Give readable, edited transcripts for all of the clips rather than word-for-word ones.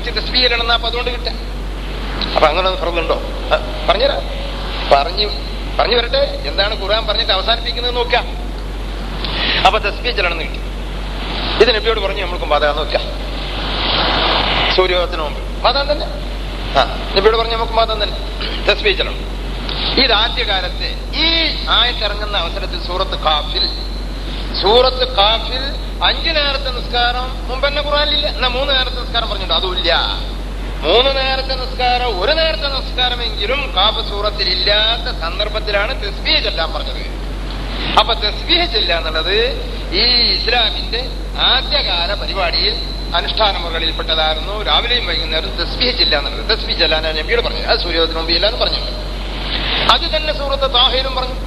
മറിച്ച് തസ്ബീഹ് ചൊല്ലണം. അപ്പൊ അതുകൊണ്ട് കിട്ടാം. അപ്പൊ അങ്ങനെ ഫർളുണ്ടോ? പറഞ്ഞുതരാം. പറഞ്ഞു വരട്ടെ. എന്താണ് ഖുർആൻ പറഞ്ഞിട്ട് അവസാനിപ്പിക്കുന്നത് നോക്കാം. അപ്പൊ തസ്ബീഹ് ചൊല്ലണം കിട്ടി. ഇത് നബിയോട് പറഞ്ഞു നമ്മൾക്കും ബാധകം നോക്കാം. സൂര്യോദയത്തിന് മുമ്പ് ബാധകം തന്നെ. നബിയോട് പറഞ്ഞു നമുക്ക് ബാധകം തന്നെ തസ്ബീഹ് ചൊല്ലണം. ഇത് ആദ്യകാലത്ത് ഈ ആയത്തിറങ്ങുന്ന അവസരത്തിൽ സൂറത്ത് കാഫിൽ 5 നേരത്തെ നിസ്കാരം മുമ്പ് തന്നെ ഖുർആനിലില്ല. എന്നാ 3 നേരത്തെ നിസ്കാരം പറഞ്ഞിട്ടുണ്ട്, അതുമില്ല. 3 നേരത്തെ നിസ്കാരം, 1 നേരത്തെ നിസ്കാരമെങ്കിലും കാഫ് സൂറത്തിൽ ഇല്ലാത്ത സന്ദർഭത്തിലാണ് തസ്ബീഹ് ചൊല്ലാൻ പറഞ്ഞത്. അപ്പൊ തസ്ബീഹ് ചൊല്ലുക എന്നുള്ളത് ഈ ഇസ്ലാമിന്റെ ആദ്യകാല പരിപാടിയിൽ അനുഷ്ഠാന മുറകളിൽപ്പെട്ടതായിരുന്നു. രാവിലെയും വൈകുന്നേരം തസ്ബീഹ് ചൊല്ലുക എന്നുള്ളത്. തസ്ബീഹ് ചൊല്ലാനാണ് നബിയോട് പറഞ്ഞത്. അത് സൂര്യോദയത്തിന് മുമ്പ് ഇല്ലാന്ന് പറഞ്ഞു. അത് തന്നെ സൂറത്ത് താഹയിലും പറഞ്ഞു.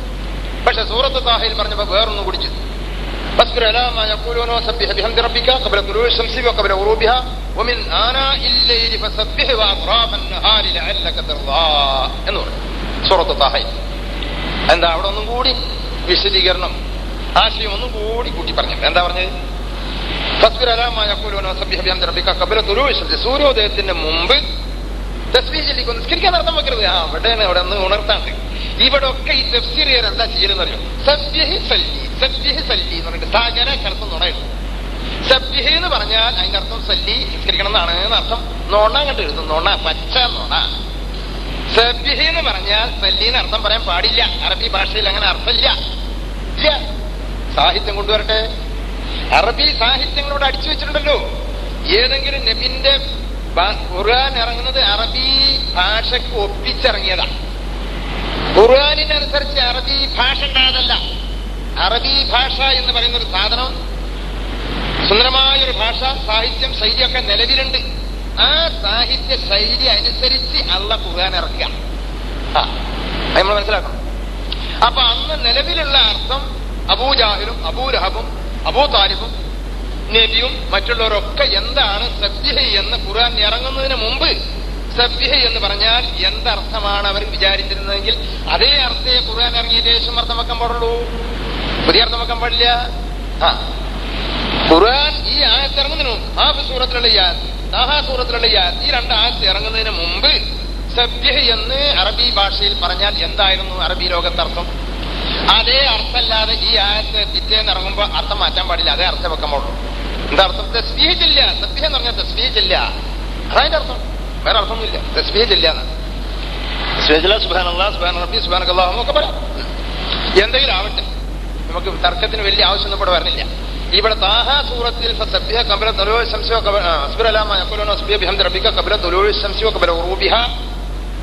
പക്ഷെ സൂറത്ത് താഹയിൽ പറഞ്ഞപ്പോ വേറൊന്നും കുടിച്ചു. فاصبر على ما يقولون وسبح بحمد ربك قبل طلوع الشمس وقبل غروبها ومن آناء الليل فسبح وأطراف النهار لعلك ترضى എന്ന് പറഞ്ഞു സൂറത്ത് താഹയിൽ. എന്താ അവിടെ ഒന്നും കൂടി വിശദീകരണം, ആശയം ഒന്നും കൂടി കൂട്ടി പറഞ്ഞു. എന്താ പറഞ്ഞത്? ഫസ്ബിർ അലാ മാ യഖൂലൂന വസബ്ബിഹ് ബിഹംദി റബ്ബിക ഖബ്ല തുലൂഇ ശംസി, സൂര്യോദയത്തിന്റെ മുമ്പ് തസ്ബീഹ് ചൊല്ലിക്കൊണ്ട് നിസ്കരിക്കാൻ അർത്ഥം വെക്കരുത്. അവിടെയാണ് അവിടെ ഒന്ന് ഉണർത്താണ്ട്. ഇവിടെ ഒക്കെ ഈ തഫ്സീർ എന്താ ചെയ്യലെന്ന് അറിയോ? സബ്ബിഹ് സല്ലി എന്ന് പറഞ്ഞിട്ട് സകല കർത്തം നുണയുണ്ട്. സബ്ബിഹ് എന്ന് പറഞ്ഞാൽ അതിന്റെ അർത്ഥം സല്ലി നിസ്കരിക്കണം എന്നാണ് അർത്ഥം. നോണ കണ്ട് എഴുതും, നോണ, പച്ച നോണ. സബ്ബിഹ് എന്ന് പറഞ്ഞാൽ സല്ലിന്ന് അർത്ഥം പറയാൻ പാടില്ല. അറബി ഭാഷയിൽ അങ്ങനെ അർത്ഥമില്ല. ഇല്ല, സാഹിത്യം കൊണ്ടുവരട്ടെ. അറബി സാഹിത്യങ്ങളോട് അടിച്ചു വെച്ചിട്ടുണ്ടല്ലോ. ഏതെങ്കിലും നബിന്റെ ഖുർആൻ ഇറങ്ങുന്നത് അറബി ഭാഷക്ക് ഒപ്പിച്ചിറങ്ങിയതാണ്. ഖുർആനിനനുസരിച്ച് അറബി ഭാഷ ഉണ്ടായതല്ല. അറബി ഭാഷ എന്ന് പറയുന്ന ഒരു സാധനം, സുന്ദരമായൊരു ഭാഷ, സാഹിത്യം, ശൈലിയൊക്കെ നിലവിലുണ്ട്. ആ സാഹിത്യ ശൈലി അനുസരിച്ച് അള്ളാഹ് ഖുർആൻ ഇറക്കുക. നമ്മൾ മനസ്സിലാക്കണം. അപ്പൊ അന്ന് നിലവിലുള്ള അർത്ഥം അബൂജാഹിലും അബൂലഹബും അബൂ താലിബും നബിയും മറ്റുള്ളവരൊക്കെ എന്താണ് സബ്ബിഹ് എന്ന് ഖുർആൻ ഇറങ്ങുന്നതിന് മുമ്പ് സബ്ബിഹ് എന്ന് പറഞ്ഞാൽ എന്തർത്ഥമാണ് അവർ വിചാരിച്ചിരുന്നതെങ്കിൽ അതേ അർത്ഥത്തെ ഖുർആൻ ഇറങ്ങിയ ശേഷം അർത്ഥം വെക്കാൻ പാടുള്ളൂ. പുതിയ അർത്ഥം വെക്കാൻ പാടില്ല. ഖുർആൻ ഈ ആയത്ത് ഇറങ്ങുന്നതിന് മുമ്പ് സൂറത്തിലുള്ള സൂറത്തിലുള്ള ഈ 2 ആയത്ത് ഇറങ്ങുന്നതിന് മുമ്പ് സബ്ബിഹ് എന്ന് അറബി ഭാഷയിൽ പറഞ്ഞാൽ എന്തായിരുന്നു അറബി ലോകത്തർത്ഥം? അതേ അർത്ഥമല്ലാതെ ഈ ആയത്ത് പിറ്റേന്ന് ഇറങ്ങുമ്പോ അർത്ഥം മാറ്റാൻ പാടില്ല. അതേ അർത്ഥം വെക്കാൻ പാടുള്ളൂ. എന്താ അർത്ഥം? തസ്ബീഹ് ചെല്ല. സബ്ബിഹ് എന്ന് പറഞ്ഞാൽ തസ്ബീഹ് ചെല്ല, അതതിന്റെ അർത്ഥം. വേറെ അർത്ഥമൊന്നുമില്ല. തസ്ബീഹ് ചെല്ല സുബ്ഹാനല്ലാഹ്, സുബ്ഹാന റബ്ബി, സുബ്ഹാനക്കല്ലാഹ് എന്നൊക്കെ പറയാം. എന്തെങ്കിലും ആവട്ടെ, നമുക്ക് തർക്കത്തിന് വലിയ ആവശ്യമൊന്നും ഇവിടെ വരണില്ല. ഇവിടെ താഹ സൂറത്തിൽ ഫസബ്ബിഹ ഖബ്ല തുലൂഇ ശംസി വസ്ബിർ അലാ മാ യഖൂലൂന വസ്ബിഹ് ബിഹംദി റബ്ബിക ഖബ്ല തുലൂഇ ശംസി വഖബ്ല ഗുറൂബിഹ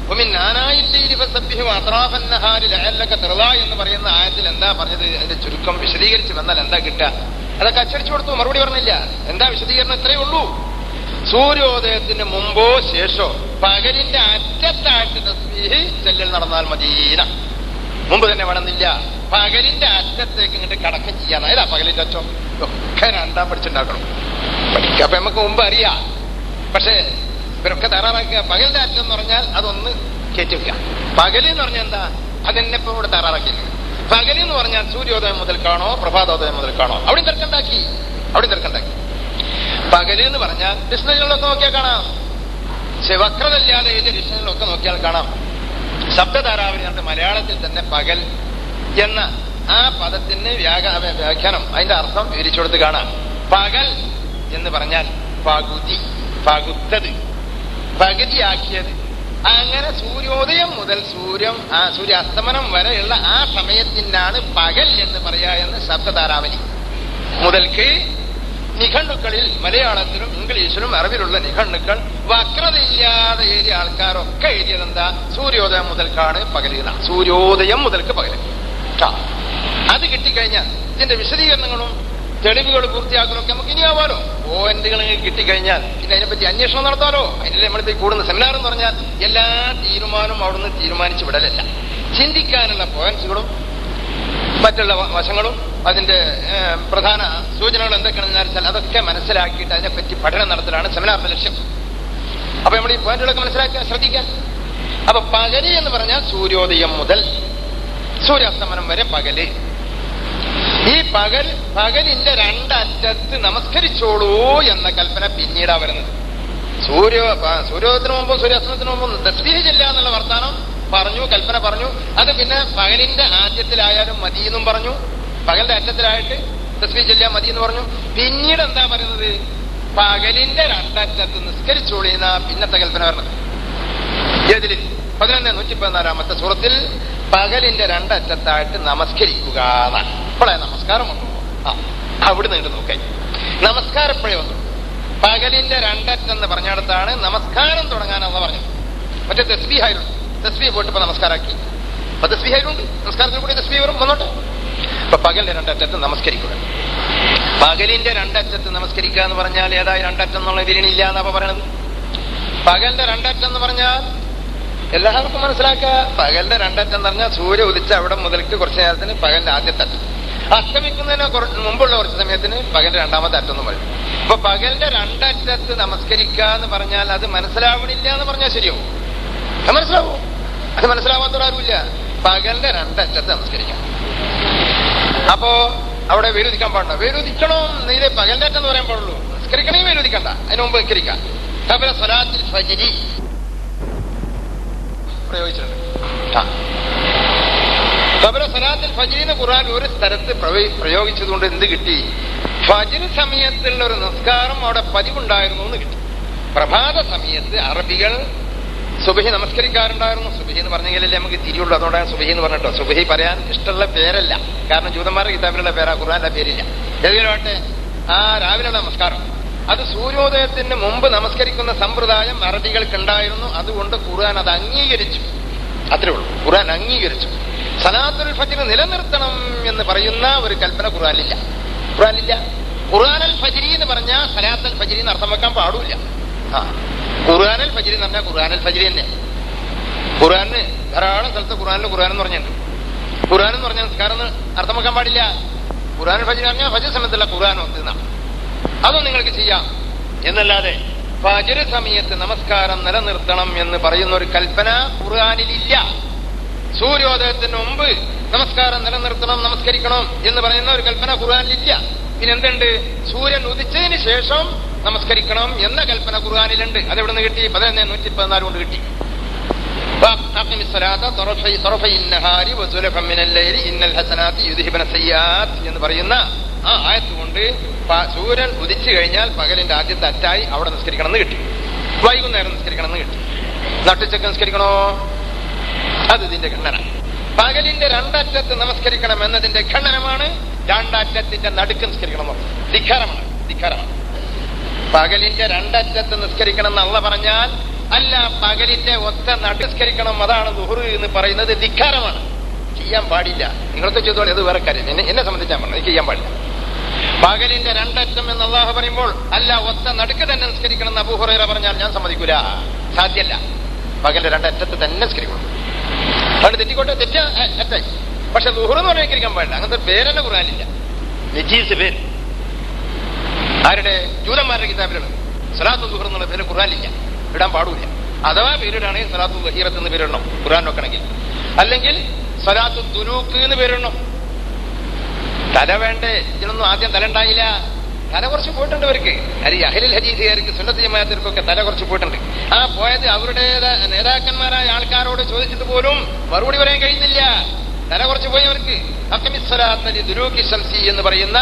വമിൻ ആനാഇൽ ലൈലി ഫസബ്ബിഹ് വഅത്റാഫ അൻ-നഹാരി ലഅല്ലക തർളാ എന്ന് പറയുന്ന ആയത്തിൽ എന്താ പറഞ്ഞത്? അതിന്റെ ചുരുക്കം വിശദീകരിച്ച് വന്നാൽ എന്താ കിട്ടുക? അതൊക്കെ അച്ചടിച്ചു കൊടുത്തു, മറുപടി പറഞ്ഞില്ല. എന്താ വിശദീകരണം? ഇത്രയേ ഉള്ളൂ. സൂര്യോദയത്തിന് മുമ്പോ ശേഷോ പകലിന്റെ അറ്റത്തായിട്ട് തസ്ബീഹ് ചെല്ലൽ നടന്നാൽ മദീന. മുമ്പ് തന്നെ വേണമെന്നില്ല. പകലിന്റെ അറ്റത്തേക്ക് ഇങ്ങോട്ട് കടക്കം ചെയ്യാൻ. ഏതാ പകലിന്റെ അറ്റം? ഒക്കെ 2 പഠിച്ചുണ്ടാക്കണം. പഠിക്കുക. അപ്പൊ നമുക്ക് മുമ്പ് അറിയാം. പക്ഷെ ഇവരൊക്കെ തയ്യാറാക്കുക. പകലിന്റെ അറ്റം എന്ന് പറഞ്ഞാൽ അതൊന്ന് കയറ്റി വെക്കുക. പകല് എന്ന് പറഞ്ഞാൽ എന്താ? അതെന്നെ ഇപ്പൊ ഇവിടെ തയ്യാറാക്കിയില്ല. പകല് എന്ന് പറഞ്ഞാൽ സൂര്യോദയം മുതൽക്കാണോ പ്രഭാതോദയം മുതൽക്കാണോ? അവിടെയും തിരക്കുണ്ടാക്കി. പകല് എന്ന് പറഞ്ഞാൽ ഡിക്ഷണറികളിലൊക്കെ നോക്കിയാൽ കാണാം. വക്രതല്ലാതെ ഏത് ഡിക്ഷണറിലൊക്കെ നോക്കിയാൽ കാണാം. ശബ്ദധാരാവലി എന്നിട്ട് മലയാളത്തിൽ തന്നെ പകൽ എന്ന ആ പദത്തിന് വ്യാഖ്യാനം, അതിന്റെ അർത്ഥം വിവരിച്ചു കൊടുത്ത് കാണാം. പകൽ എന്ന് പറഞ്ഞാൽ പകുതി, പകുത്തത്, പകുതിയാക്കിയത്. അങ്ങനെ സൂര്യോദയം മുതൽ സൂര്യാസ്തമനം വരെയുള്ള ആ സമയത്തിനാണ് പകൽ എന്ന് പറയാ എന്ന് ശബ്ദധാരാവലി മുതൽക്ക് നിഘണ്ടുക്കളിൽ മലയാളത്തിലും ഇംഗ്ലീഷിലും അറിവിലുള്ള നിഘണ്ടുക്കൾ വക്രതയില്ലാതെ എഴുതിയ ആൾക്കാരൊക്കെ എഴുതിയതെന്താ? സൂര്യോദയം മുതൽക്കാണ് പകലുക. സൂര്യോദയം മുതൽക്ക് പകല്. അത് കിട്ടിക്കഴിഞ്ഞാൽ ഇതിന്റെ വിശദീകരണങ്ങളും തെളിവുകൾ പൂർത്തിയാക്കലൊക്കെ നമുക്ക് ഇനിയാവാലോ. പോയിന്റുകൾ കിട്ടിക്കഴിഞ്ഞാൽ പിന്നെ അതിനെപ്പറ്റി അന്വേഷണം നടത്താലോ. അതിന്റെ നമ്മളിപ്പോ കൂടുന്ന സെമിനാർ എന്ന് പറഞ്ഞാൽ എല്ലാ തീരുമാനവും അവിടുന്ന് തീരുമാനിച്ചു വിടലല്ല. ചിന്തിക്കാനുള്ള പോയിന്റ്സുകളും മറ്റുള്ള വശങ്ങളും അതിന്റെ പ്രധാന സൂചനകൾ എന്തൊക്കെയാണെന്ന് വെച്ചാൽ അതൊക്കെ മനസ്സിലാക്കിയിട്ട് അതിനെപ്പറ്റി പഠനം നടത്തലാണ് സെമിനാറിന്റെ ലക്ഷ്യം. അപ്പൊ നമ്മൾ ഈ പോയിന്റുകളൊക്കെ മനസ്സിലാക്കാൻ ശ്രദ്ധിക്കാൻ. അപ്പൊ പകല് എന്ന് പറഞ്ഞാൽ സൂര്യോദയം മുതൽ സൂര്യാസ്തമനം വരെ പകല്. ഈ പകലിന്റെ 2 അറ്റത്ത് നമസ്കരിച്ചോളൂ എന്ന കൽപ്പന പിന്നീടാ വരുന്നത്. സൂര്യോദയത്തിന് മുമ്പും സൂര്യാസ്തമനത്തിന് മുമ്പും തസ്ബീഹ് ചെല്ലുക എന്നുള്ള വർത്താനം പറഞ്ഞു, കൽപ്പന പറഞ്ഞു. അത് പിന്നെ പകലിന്റെ ആദ്യത്തിലായാലും മതി എന്നും പറഞ്ഞു. പകലിന്റെ അറ്റത്തിലായിട്ട് തസ്ബീഹ് ചെല്ലുക മതി എന്ന് പറഞ്ഞു. പിന്നീട് എന്താ പറയുന്നത്? പകലിന്റെ രണ്ടറ്റത്ത് നിസ്കരിച്ചോളിയുന്ന പിന്നത്തെ കൽപ്പന പറഞ്ഞത് ഏതിൽ? 114 സൂറത്തിൽ പകലിന്റെ രണ്ടറ്റത്തായിട്ട് നമസ്കരിക്കുക എന്നാണ്. ഇപ്പോഴേ നമസ്കാരം വന്നു. അവിടെ നീണ്ടു നോക്കേ, നമസ്കാരം എപ്പോഴേ വന്നു? പകലിന്റെ രണ്ടറ്റെന്ന് പറഞ്ഞിടത്താണ് നമസ്കാരം തുടങ്ങാനെന്ന് പറഞ്ഞത്. മറ്റേ തസ്ബീഹായിരുന്നു. തസ്ബീഹ് പോയിട്ട് ഇപ്പൊ നമസ്കാരാക്കി. അപ്പൊ തസ്ബീഹായിട്ടുണ്ട്, നമസ്കാരത്തിൽ കൂടി തസ്ബീഹ് വന്നോട്ടെ. അപ്പൊ പകലിന്റെ രണ്ടറ്റത്ത് നമസ്കരിക്കുക. പകലിന്റെ രണ്ടറ്റത്ത് നമസ്കരിക്കുക എന്ന് പറഞ്ഞാൽ ഏതായി രണ്ടറ്റം എന്നുള്ള ഇതിലില്ല എന്നാ പറയണത്. പകലിന്റെ രണ്ടറ്റം എന്ന് പറഞ്ഞാൽ എല്ലാവർക്കും മനസ്സിലാക്കുക. പകലിന്റെ രണ്ടറ്റം എന്ന് പറഞ്ഞാൽ സൂര്യ ഉദിച്ച അവിടെ മുതൽക്ക് കുറച്ചു നേരത്തിന് പകലിന്റെ ആദ്യത്തെ അറ്റം, അസ്തമിക്കുന്നതിന് മുമ്പുള്ള കുറച്ച് സമയത്തിന് പകലിന്റെ രണ്ടാമത്തെ അറ്റം എന്ന് പറയും. അപ്പൊ പകലിന്റെ രണ്ടറ്റത്ത് നമസ്കരിക്കുക എന്ന് പറഞ്ഞാൽ അത് മനസ്സിലാവണില്ല എന്ന് പറഞ്ഞാൽ ശരിയാവും? അത് മനസ്സിലാവും. അത് മനസ്സിലാവാത്തവരാരുമില്ല. പകലിന്റെ രണ്ടറ്റത്ത് നമസ്കരിക്കാം. അപ്പോ അവിടെ വേരുദിക്കാൻ പാടില്ല. വേരുദിക്കണോ നീരെ പകലിന്റെ അറ്റം എന്ന് പറയാൻ പാടുള്ളൂ. നിസ്കരിക്കണേ വേരുദിക്കണ്ട, അതിന് മുമ്പ് നിസ്കരിക്കാം. അതുപോലെ സ്വലാത്തുൽ ഫജ്രി പ്രയോഗിച്ചിട്ടുണ്ട്. അതുപോലെ സ്വലാത്തുൽ ഫജ്രി എന്ന് ഖുർആൻ ഒരു സ്ഥലത്ത് പ്രയോഗിച്ചതുകൊണ്ട് എന്ത് കിട്ടി? ഫജ്ർ സമയത്തുള്ള ഒരു നിസ്കാരം അവിടെ പതിവുണ്ടായിരുന്നു എന്ന് കിട്ടി. പ്രഭാത സമയത്ത് അറബികൾ സുബഹി നമസ്കരിക്കാറുണ്ടായിരുന്നു. സുബഹി എന്ന് പറഞ്ഞെങ്കിലല്ലേ നമുക്ക് തിരിയുള്ളൂ. അതുകൊണ്ടാണ് സുബഹി എന്ന് പറഞ്ഞിട്ടോ. സുബഹി പറയാൻ ഇഷ്ടമുള്ള പേരല്ല, കാരണം ജൂതന്മാരുടെ കിതാബിലുള്ള പേരാ, ഖുർആന്റെ പേരില്ല. ഏതിലോട്ടെ ആ രാവിലെ നമസ്കാരം അത് സൂര്യോദയത്തിന് മുമ്പ് നമസ്കരിക്കുന്ന സമ്പ്രദായം അറബികൾക്കുണ്ടായിരുന്നു. അതുകൊണ്ട് ഖുർആൻ അത് അംഗീകരിച്ചു. അത്രേ ഉള്ളൂ, ഖുർആൻ അംഗീകരിച്ചു. സലാത്തുൽ ഫജ്ർ നിലനിർത്തണം എന്ന് പറയുന്ന ഒരു കൽപ്പന ഖുർആനിലില്ല. ഖുർആനുൽ ഫജ്രി എന്ന് പറഞ്ഞാൽ സലാത്തുൽ ഫജ്രി എന്ന് അർത്ഥം വെക്കാൻ പാടില്ല. ഖുർആനുൽ ഫജ്രി എന്ന് പറഞ്ഞാൽ ഖുർആനുൽ ഫജ്രി തന്നെ. ഖുർആന് ധാരാളം സ്ഥലത്ത് ഖുർആൻ എന്ന് പറഞ്ഞിട്ടുണ്ട്. ഖുർആൻ എന്ന് പറഞ്ഞാൽ നിസ്കാരം അർത്ഥം വെക്കാൻ പാടില്ല. ഖുർആനുൽ ഫജ്ർ പറഞ്ഞാൽ ഫജ്ർ സമയത്തുള്ള ഖുർആൻ ഒന്നാണ്. അതും നിങ്ങൾക്ക് ചെയ്യാം എന്നല്ലാതെ ഫജ്ർ സമയത്ത് നമസ്കാരം നിലനിർത്തണം എന്ന് പറയുന്ന ഒരു കൽപ്പന ഖുർആനിലില്ല. സൂര്യോദയത്തിന് മുമ്പ് നമസ്കാരം നിലനിർത്തണം, നമസ്കരിക്കണം എന്ന് പറയുന്ന ഒരു കൽപ്പന ഖുർആനിലില്ല. പിന്നെന്തുണ്ട്? സൂര്യൻ ഉദിച്ചതിന് ശേഷം നമസ്കരിക്കണം എന്ന കൽപ്പന ഖുർആനിലുണ്ട്. അതെവിടെ നിന്ന് കിട്ടി? 114 കൊണ്ട് കിട്ടി. എന്ന് പറയുന്ന ആ ആയത്ത് കൊണ്ട് സൂര്യൻ ഉദിച്ചു കഴിഞ്ഞാൽ പകലിന്റെ ആദ്യത്തെ അറ്റായി അവിടെ നിസ്കരിക്കണം എന്ന് കിട്ടി. വൈകുന്നേരം നിസ്കരിക്കണം എന്ന് കിട്ടി. നട്ടുച്ചക്ക് നിസ്കരിക്കണോ? അത് ഇതിന്റെ ഖണ്ഡന. പകലിന്റെ രണ്ടറ്റത്ത് നമസ്കരിക്കണം എന്നതിന്റെ ഖണ്ഡനമാണ്. രണ്ടറ്റത്തിന്റെ നടുക്ക് നിസ്കരിക്കണം എന്ന് ധിക്കാരമാണ്. പകലിന്റെ രണ്ടറ്റത്ത് നിസ്കരിക്കണം എന്നല്ല പറഞ്ഞാൽ അല്ല, പകലിന്റെ ഒത്ത നടുസ്കരിക്കണം, അതാണ് ദുഹ്ർ എന്ന് പറയുന്നത് ധിക്കാരമാണ്. ചെയ്യാൻ പാടില്ല. നിങ്ങൾക്ക് ചെയ്തോളൂ, അത് വേറെ കാര്യം. എന്നെ സംബന്ധിച്ചാൽ പറഞ്ഞു, എനിക്ക് ചെയ്യാൻ പാടില്ല. പകലിന്റെ രണ്ടറ്റം എന്ന് അല്ലാഹു പറയുമ്പോൾ അല്ല, ഒത്ത നടുക്ക് തന്നെ നിസ്കരിക്കണം എന്ന് അബൂ ഹുറൈറ പറഞ്ഞാൽ ഞാൻ സമ്മതിക്കൂല, സാധ്യല്ല. പകലിന്റെ രണ്ടറ്റത്ത് തന്നെ നിസ്കരിക്കണം. അതുകൊണ്ട് തെറ്റിക്കോട്ടെ, തെറ്റായി. പക്ഷെ ദുഹ്ർ എന്ന് പറഞ്ഞാൽ നിസ്കരിക്കാൻ പാടില്ല. അങ്ങനത്തെ പേരെന്നെ ഖുർആനിലില്ല. നജീസ് പേര് ആരുടെ? ജൂതന്മാരുടെ കിതാബിലാണ്. സലാത്തുൽ ദുഹ്ർ എന്നുള്ള പേര് ഖുർആനിലില്ല, ഇടാൻ പാടില്ല. അഥവാ പേരിടാണെങ്കിൽ സലാത്തുൽ ദഹീറത്ത് എന്ന് പേരിടണം ഖുർആൻ നോക്കണമെങ്കിൽ. അല്ലെങ്കിൽ സലാത്തുൽ ദുലൂക്ക് എന്ന് പേരിടണം. തല വേണ്ടേ? ഇതിനൊന്നും ആദ്യം തല ഉണ്ടായില്ല. തല കുറച്ച് പോയിട്ടുണ്ട് ഇവർക്ക്. അത് അഹ്ലുൽ ഹദീസുകാർക്ക് സുന്നത്ത് ജമാഅത്തിനൊക്കെ തല കുറച്ച് പോയിട്ടുണ്ട്. ആ പോയത് അവരുടെ നേതാക്കന്മാരായ ആൾക്കാരോട് ചോദിച്ചിട്ട് പോലും മറുപടി പറയാൻ കഴിയുന്നില്ല. തല കുറച്ച് പോയി അവർക്ക്. അഖമിസ്സലാത്ത ദുലൂക്കി ശംസി എന്ന് പറയുന്ന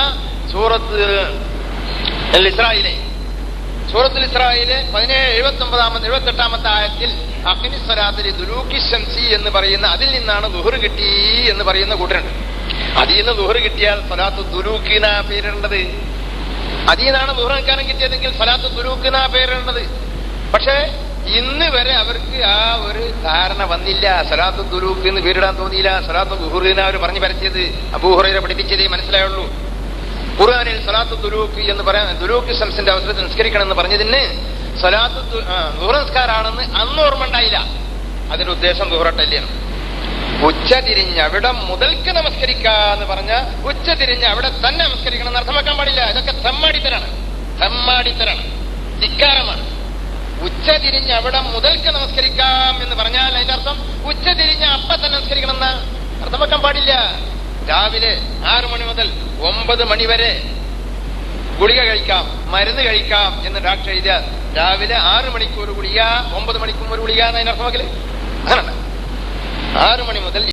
സൂറത്തുൽ ഇസ്രായിലെ 78-ാമത്തെ ആയത്തിൽ അഖിമിസ്സലാത്തി ദുലൂക്കി ശംസി എന്ന് പറയുന്ന അതിൽ നിന്നാണ് ദുഹ്ർ കിട്ടി എന്ന് പറയുന്ന കൂട്ടരുണ്ട്. അതിൽ നിന്ന് ദുഹ്ർ കിട്ടിയാൽ സലാത്തു ദുലൂക്കിന പേരിടേണ്ടത്. അതിൽ നിന്നാണ് ദുഹ്ർ നിൽക്കാനും കിട്ടിയതെങ്കിൽ സലാത്തു ദുലൂക്കിന പേരിടേണ്ടത്. പക്ഷേ ഇന്ന് വരെ അവർക്ക് ആ ഒരു ധാരണ വന്നില്ല. സലാത്തു ദുലൂക്ക് എന്ന് പേരിടാൻ തോന്നിയില്ല. സലാത്തു ദുഹ്റിനെ അവർ പറഞ്ഞു പരത്തിയത് അബൂ ഹുറൈറ പഠിപ്പിച്ചതേ മനസ്സിലായുള്ളൂ. ഖുർആനിൽ സലാത്തു ദുലൂക്ക് എന്ന് പറയാൻ, ദുലൂക്ക് ശംസിന്റെ അവസരത്തിൽ നിസ്കരിക്കണം എന്ന് പറഞ്ഞതിന് സലാത്തു ദുഹ്ർ നിസ്കാരാണെന്ന് അന്ന് ഓർമ്മ ഉണ്ടായില്ല. അതിന്റെ ഉദ്ദേശം ദുഹ്റട്ടല്ലാണ്. ഉച്ച തിരിഞ്ഞ് അവിടെ മുതൽക്ക് നമസ്കരിക്കാന്ന് പറഞ്ഞ ഉച്ച തിരിഞ്ഞ് അവിടെ തന്നെ നമസ്കരിക്കണം എന്ന് അർത്ഥമാക്കാൻ പാടില്ല. ഇതൊക്കെ തെമ്മാടിത്തരാണ്, ധിക്കാരമാണ്. ഉച്ച തിരിഞ്ഞ് അവിടെ മുതൽക്ക് നമസ്കരിക്കാം എന്ന് പറഞ്ഞാൽ അതിന്റെ അർത്ഥം ഉച്ച തിരിഞ്ഞ് അപ്പ തന്നെ നമസ്കരിക്കണം എന്ന് അർത്ഥമാക്കാൻ പാടില്ല. രാവിലെ 6 മണി മുതൽ 9 മണി വരെ ഗുളിക കഴിക്കാം, മരുന്ന് കഴിക്കാം എന്ന് ഡോക്ടർ എഴുതിയാൽ രാവിലെ 6 മണിക്ക് ഒരു ഗുളിക, 9 മണിക്കും ഒരു ഗുളിക എന്നതിനർത്ഥമാക്കല് അങ്ങനല്ല. 6 മണി മുതൽ